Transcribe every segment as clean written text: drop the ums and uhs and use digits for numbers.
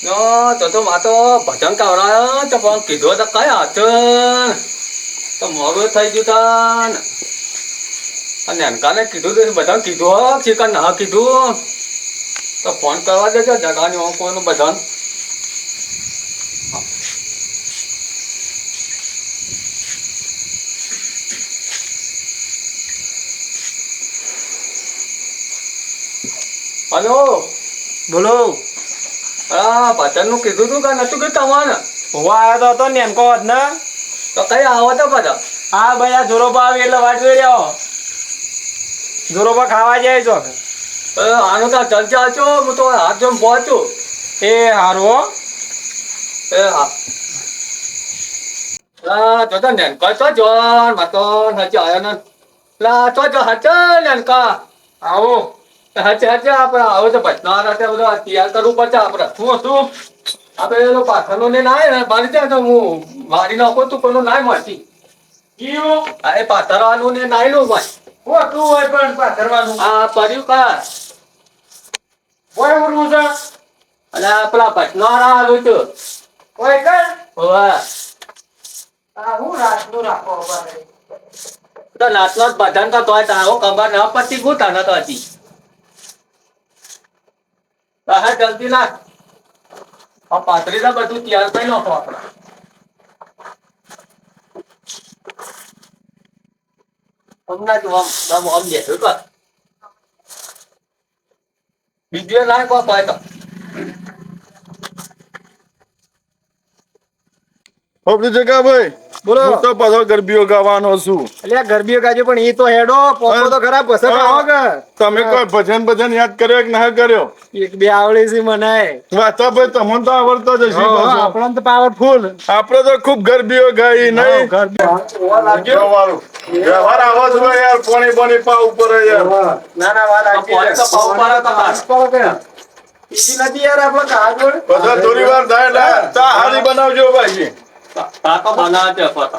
તો માતો ભજન કવરાયો તો પણ કીધું તો કયા હતું તો મોડું થઈ ગયું તા ને અને એનકાને કીધું તો બધાને કીધું ચિકન ના કીધું તો ફોન કરવા દેજો જગાની હું કોઈનું બધાને હલો બોલો. હા ભજનનું કીધું તું કે નતું કીધું તમારે હોવા આવ્યો તો નેમકો હોત ને તો કઈ આવો તો બધા હા ભાઈ આ જોરોબા આવી એટલે વાટ જોઈ રહ્યો. જોરોબા ખાવા જાય છો આનું તો ચર્ચા છો હું તો હાથ જોઈને પહોંચું એ હારું હો. એ હા તો નેનકા તો જોન માતો હજી આવ્યો ને લા તો હચે નેનકા આવો હચે આપણે આવો તો ભજના રાતે બધો તૈયાર કરવું પડશે આપણે શું આપણે પાછળનો ને ના મારી ત્યાં તો હું મારી નાખો તું કોઈનું નાય મળતી કીયું આ એ પાથરવાનું ને નાય નું ભાઈ ખોટું હોય પણ પાથરવાનું આ પડ્યું કા હોય ઉડવું છે અને પેલા ભજનારા આલું છું હોય કર હોવે આ હું રાતનું રાખો બારે તો નાચનો જ ભજન તો તોય તારો ખબર ન પડતી હું તને તો હજી હા જલ્દી નાખ આ પાથરી તો બધું તૈયાર કરી નાખો આપણે હમણાં જ આમ બેઠું કર બીજું ના કોઈ તો હોપલી જગા ભાઈ બોલો. હું તો પાછો ગરબીઓ ગાવાનો છું. એટલે ગરબીઓ ગાજો પણ એ તો હેડો પોકો તો ખરા પસંદ આવો કે તમે કોઈ ભજન યાદ કર્યો કે ના કર્યો? એક બે આવડે છે મને વાતા ભાઈ તમને તો આવડતો જ હશે પાછો. આપણને તો પાવરફુલ આપણે તો ખૂબ ગરબીઓ ગાઈ નહીં વાળું વ્યવહાર આવો જ હોય યાર પાણી પાણી પાવ ઉપર યાર ના ના વાત પાણી તો પાવ પારા તો ઈજી નથી યાર આપણે કાળ જોડે બધા થોડી વાર થાય એટલે ચા હારી બનાવજો ભાઈ. કાકા બનાવે છે પતા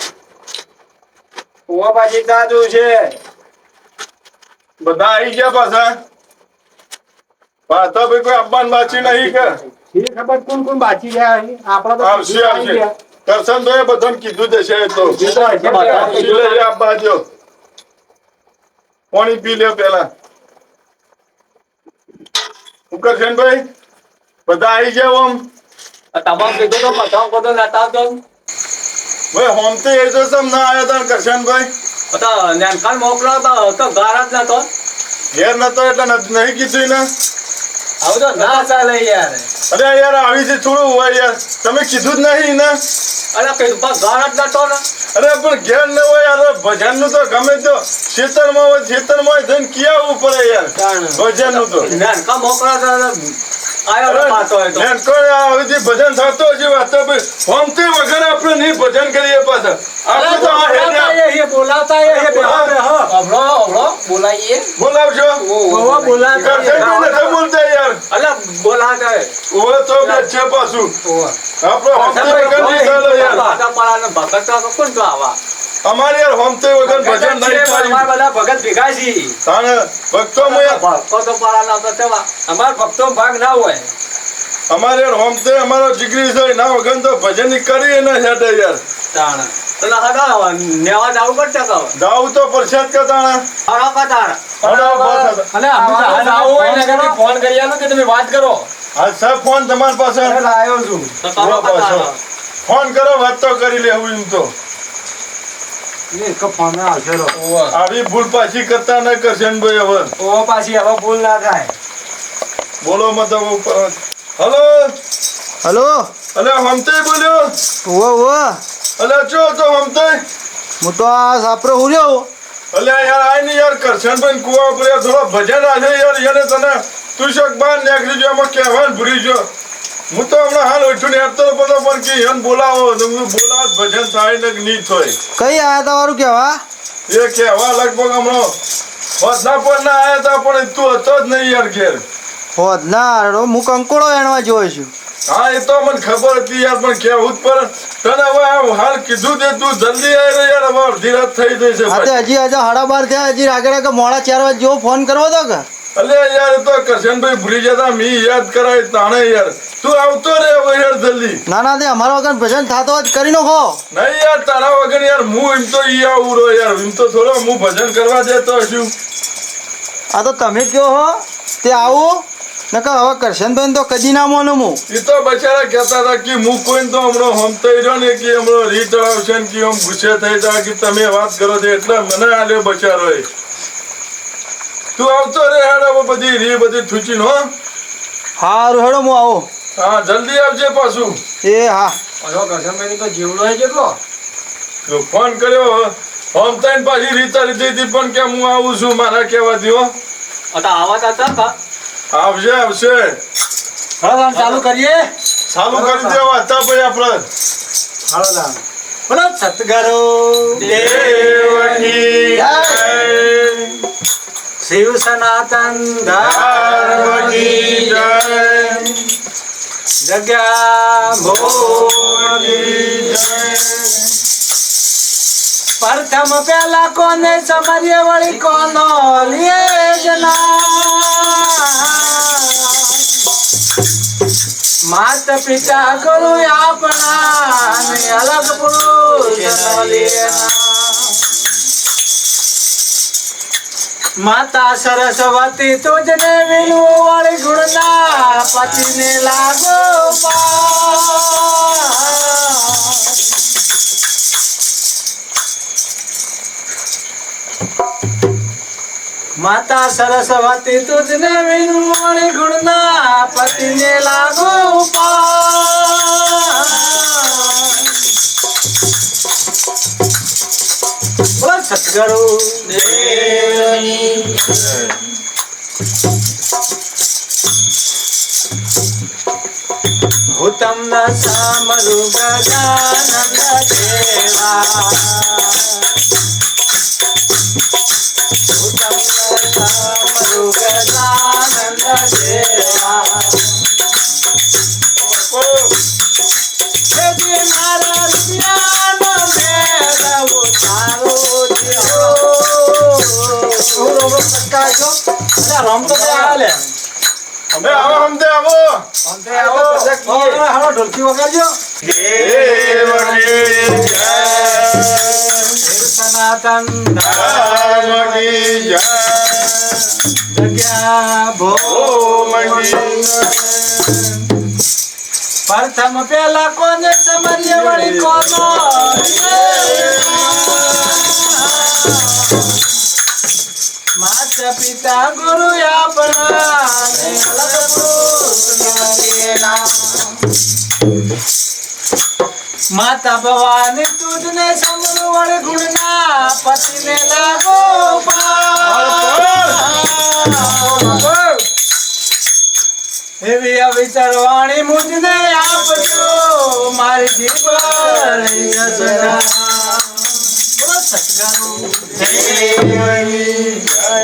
ઓવા પાછી તાજુ છે બધા આવી ગયા પાછા વાતા ભાઈ કોઈ આપવાનું બાકી નહીં કે એ ખબર કોણ કોણ બાકી ગયા અહીં? આપણા તો આવશે આવશે કરશન ભાઈ બધાને કીધું દેશે તો આપવા જો પાણી પી લ્યો પેલા કરશન ભાઈ બધા આવી ગયા આમ તમામ કીધું તો બધા બધો નતા આવતો ભાઈ હોમથી એ તો સમ ના આવ્યા તા કરશન ભાઈ બધા નેનકાલ મોકલાવતા તો ગાર જ નતો ઘેર નતો એટલે નહીં કીધું ને આવું તો ના ચાલે યાર અરે યાર આવી છે થોડું હોય યાર તમે કીધું જ નહીં ને અરે કીધું પણ ગાર જ નતો ને અરે પણ ઘેર ન હોય યાર ભજન નું તો ગમે તો ખેતરમાં હોય ખેતરમાં જઈને કિયાવું પડે યાર ભજન નું તો નેનકા મોકલાવતા આયો પાછો હોય તો આવીથી ભજન થતો હશે વાત હોમથી વગર આપણે નહીં ભજન કરીએ પાછા આપણે તો આ હેડ્યા બોલાવતા બોલાવીએ બોલાવજો બોલાવતા કરશે નથી બોલતા યાર અલા બોલાવતા ઓવે તો બે છે પાછું આપણે હોમથી વગર નહીં ચાલે યાર ભગત તો કોણ તો આવા અમારે યાર હોમથી વગર ભજન નહીં થાય બધા ભગત ભેગા છે તાણે ભક્તો ભક્તો પાળાના તો તેવા અમાર ભક્તો ભાગ ના હોય અમારે યાર હોમથી અમારો જીગરી છે ના વગર તો ભજન કરીએ ને હેડે યાર તાણા તને હડા નેવા જાવ પડશે કે જાવું તો પરસાદ કે તાણે હડા કા તાણા અને આપણે આવો હોય ને કે ફોન કરી આલો કે તમે વાત કરો હા સર ફોન તમારી પાસે લાવ્યો છું તો કરો કા તાણા ફોન કરો વાત તો કરી લેવું એમ તો ને ક ફોન આવશે રો આવી ભૂલ પાછી કરતા ન કરશે ને ભાઈ હવે ઓવા પાછી હવે ભૂલ ના થાય બોલો મતલબ હલો હલો અલે હમતે બોલ્યો ઓવા અલે જો તો હમતે હું તો આ સાપરો ઉર્યો અલે યાર આઈ ને યાર કરશન ભાઈ કુવા પર થોડો ભજન આજે યાર યાર તને તું શક બાર નીકળી જો એમાં કહેવાનું ભૂલી જો હું તો હમણાં હાલ ઉઠું ને તો બધો પણ કે યન બોલાવો તમે બોલાવ ભજન થાય ને નહીં થાય કઈ આયા તમારું કેવા એ કહેવા લગભગ હમણાં વધના પણ ના આયા તા પણ તું હતો જ નહીં યાર ઘેર હોત ના હું કંકોડો એણવા જોયો છું હા એ તો મને ખબર હતી યાર પણ કેવું જ પર તને હવે હાલ કીધું તે તું જલ્દી આવી યાર હવે અડધી રાત થઈ જશે હા તે હજી 12:30 થયા હજી આગળ મોડા 4 વાગે જેવો ફોન કરવો તો કે અલે યાર એ તો કરશનભાઈ ભૂલી જતા મી યાદ કરાય તાણે યાર તું આવતો રે હવે યાર જલ્દી. ના ના તે અમારા વગર ભજન થતો હોય તો કરી નાખો. નહીં યાર તારા વગર યાર હું એમ તો ઈ આવું રો યાર એમ તો થોડો હું ભજન કરવા દેતો છું. આ તો તમે કયો હો તે આવું નકર હવે કરશનભાઈ તો કદી ના માનું હું. એ તો બચારા કહેતા હતા કે હું કોઈને તો હમણાં હમતાઈ રહ્યો ને કે હમણાં રીત આવશે ને કે આમ ગુસ્સે થઈ જાય કે તમે વાત કરો છો એટલે મને આલ્યો બચારો એ. તું આવતો રે હેડ હવે બધી રી બધી થૂચીને હો. હારું હેડો હું આવો. હા જલ્દી આવજે પાછું. એ હા અરે કરશનભાઈ તો જીવડો હોય કેટલો. તો ફોન કર્યો હમતાઈને પાછી રીતા લીધી હતી પણ કે હું આવું છું મારા કહેવાથી હો. હતા આવા હતા કા આવશે આવશે. હાલો ચાલુ કરીએ. ચાલુ કરી દેવા હતા ભાઈ આપણે. હાલો દામ બોલો સતગરો દેવની જય. શિવ સનાતન ધર્મ કી જય. જગ્યા ભોગી જય. પ્રથમ પેલા કોને સમરીએ વળી કોનો લીએ જના માત પિતા કરું આપણા ને અલગ પુરુષ નો લીએના માતા સરસ્વતી તુજને વિનું વળી ગુણના પતિને લાગો માતા સરસ્વતી તુજને વિનું વળી ગુણના પતિને લાગો બોલ સતગુરુ દેવની જય. હું તમને સામરું ગજાનંદ દેવા હું તમને સામરું ગજાનંદ દેવા જે મારા રૂપિયાનો મેળવો તારો રામ તો હાલે હવે આવો હમદે આવો. ઢોલકી વગાડજો. દેવની જય. સનાતન ધર્મ કી જય. જગ્યા ભોગી જય. પ્રથમ પેલા કોને સમરીએ વળી કોનો માત પિતા ગુરુ આપણા ને અલગ પુરુષ નો લીએના માતા ભવાની તુજને સમરું વળી ગુણના પતિને લાગો એવી અવિચરવાણી મુજને આપજો મારી જીવન યશના બોલો સતગુરુ દેવની જય.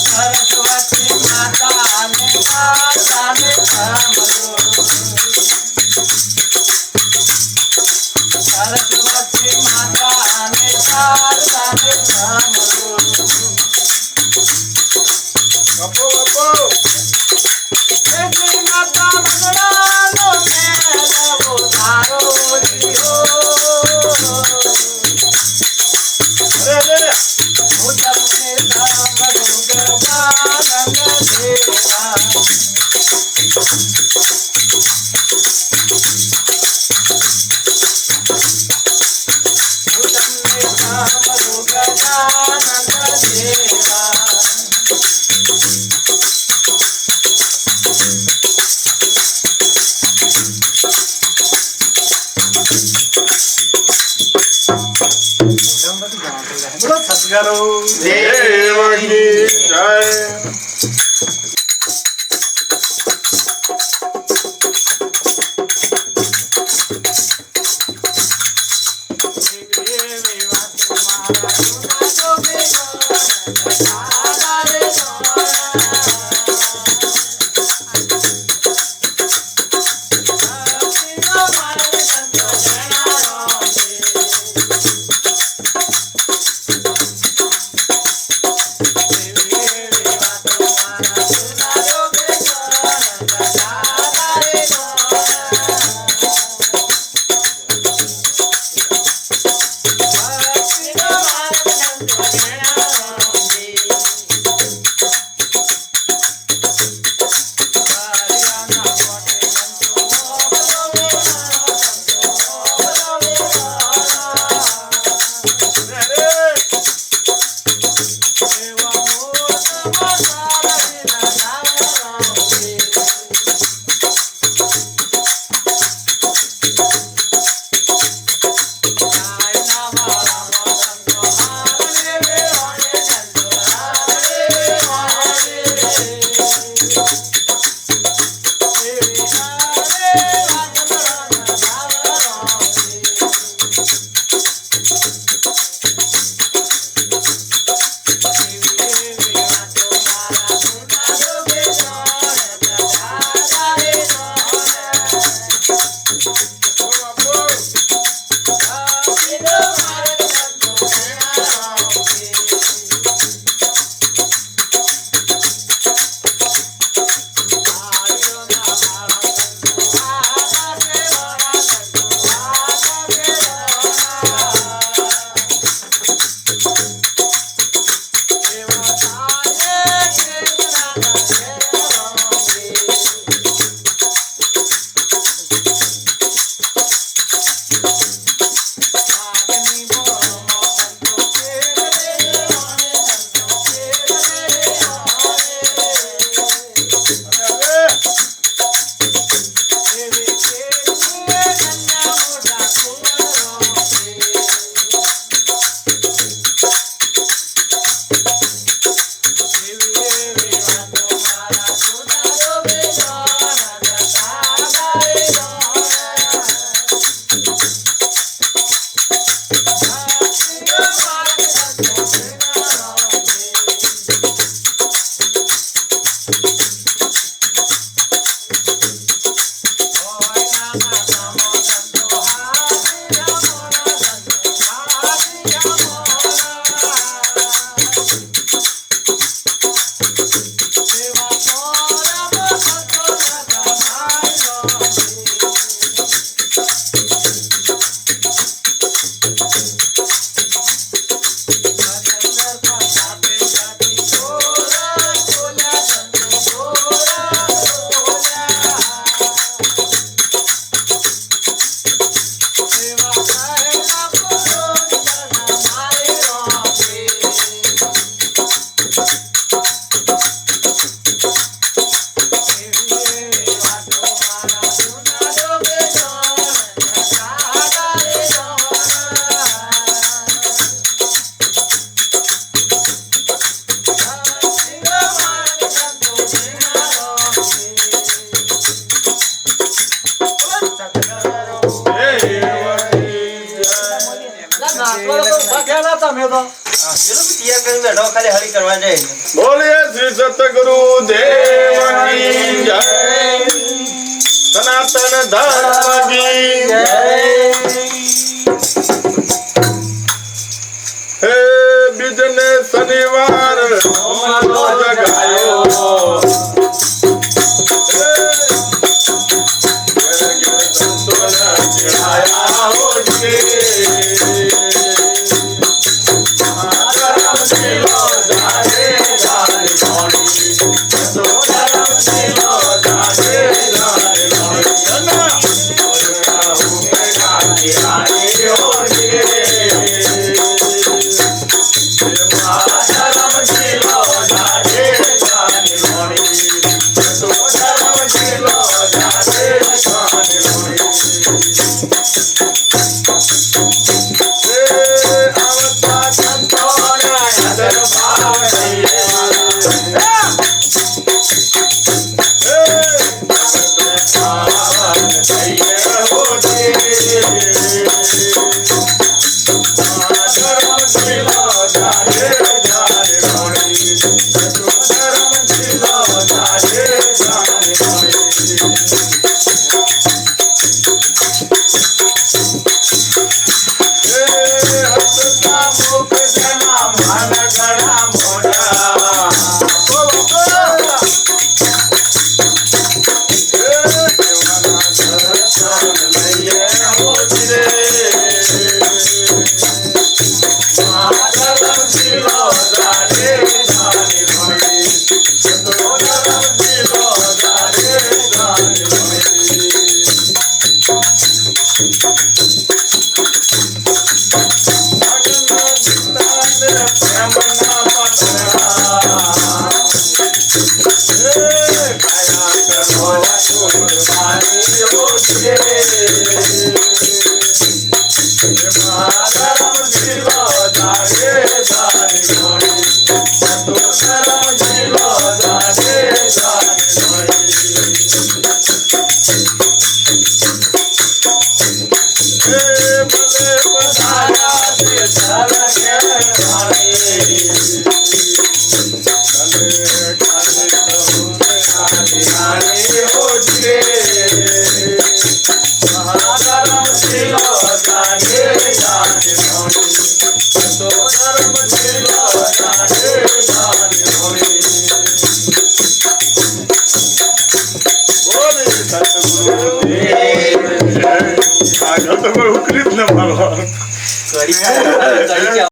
સરસ્વતી માતા ને માતા ને સરસ્વતી માતા ને શારદા ને બાપો બાપો. માતા મંગળાનો મેળવો તારો જીવો અરે અરે હું તમને સાંભળું ગજાનંદ દેવા હું તમને સાંભળું ગજાનંદ કરું દેવકી જય. બોલીએ શ્રી સતગુરુ દેવની જય. સનાતન ધર્મ કી જય. હે બીજને શનિવાર જગાયો. આગળ તો કોઈ ઉકલી જ ન મારો કરી